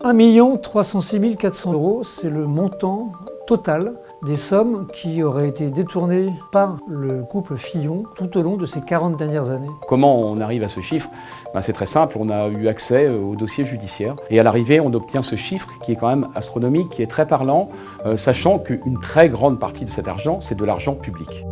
1 306 400 €, c'est le montant total des sommes qui auraient été détournées par le couple Fillon tout au long de ces 40 dernières années. Comment on arrive à ce chiffre? C'est très simple, on a eu accès au dossier judiciaire et à l'arrivée on obtient ce chiffre qui est quand même astronomique, qui est très parlant, sachant qu'une très grande partie de cet argent, c'est de l'argent public.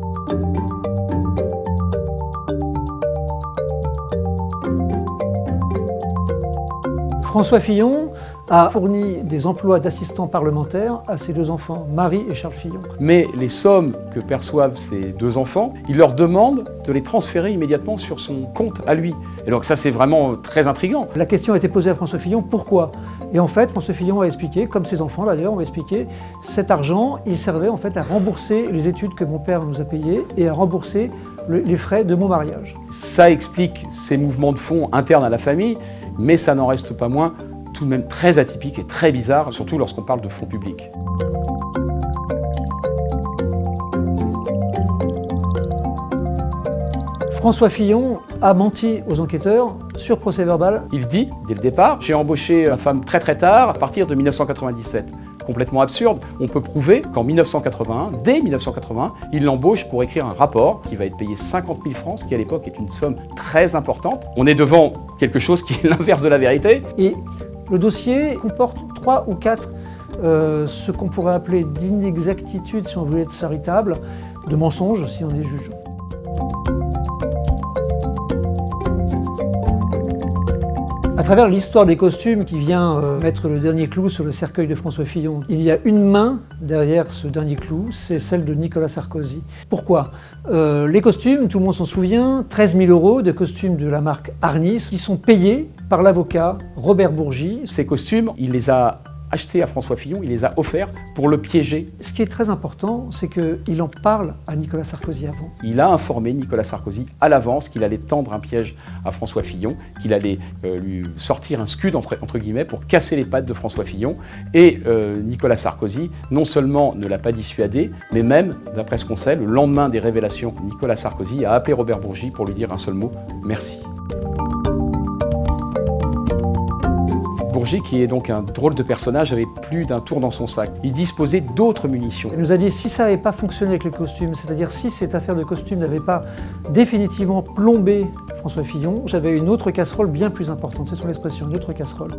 François Fillon a fourni des emplois d'assistants parlementaires à ses deux enfants, Marie et Charles Fillon. Mais les sommes que perçoivent ces deux enfants, il leur demande de les transférer immédiatement sur son compte à lui. Et donc ça c'est vraiment très intriguant. La question a été posée à François Fillon, pourquoi? Et en fait, François Fillon a expliqué, comme ses enfants d'ailleurs ont expliqué, cet argent, il servait en fait à rembourser les études que mon père nous a payées et à rembourser les frais de mon mariage. Ça explique ces mouvements de fonds internes à la famille, mais ça n'en reste pas moins tout de même très atypique et très bizarre, surtout lorsqu'on parle de fonds publics. François Fillon a menti aux enquêteurs sur procès-verbal. Il dit, dès le départ, j'ai embauché ma femme très tard, à partir de 1997. Complètement absurde, on peut prouver qu'en 1981, dès 1981, il l'embauche pour écrire un rapport qui va être payé 50 000 francs, ce qui à l'époque est une somme très importante. On est devant quelque chose qui est l'inverse de la vérité. Et le dossier comporte 3 ou 4 ce qu'on pourrait appeler d'inexactitudes, si on voulait être charitable, de mensonges, si on est juge. À travers l'histoire des costumes qui vient mettre le dernier clou sur le cercueil de François Fillon, il y a une main derrière ce dernier clou, c'est celle de Nicolas Sarkozy. Pourquoi? Les costumes, tout le monde s'en souvient, 13 000 € de costumes de la marque Arnis qui sont payés par l'avocat Robert Bourgi. Ces costumes, il les a achetés à François Fillon, il les a offerts pour le piéger. Ce qui est très important, c'est qu'il en parle à Nicolas Sarkozy avant. Il a informé Nicolas Sarkozy à l'avance qu'il allait tendre un piège à François Fillon, qu'il allait lui sortir un scud entre guillemets pour casser les pattes de François Fillon. Et Nicolas Sarkozy non seulement ne l'a pas dissuadé, mais même, d'après ce qu'on sait, le lendemain des révélations, Nicolas Sarkozy a appelé Robert Bourgi pour lui dire un seul mot, merci. Bourgi, qui est donc un drôle de personnage, avait plus d'un tour dans son sac. Il disposait d'autres munitions. Il nous a dit si ça n'avait pas fonctionné avec les costumes, c'est-à-dire si cette affaire de costumes n'avait pas définitivement plombé François Fillon, j'avais une autre casserole bien plus importante, c'est son expression, une autre casserole.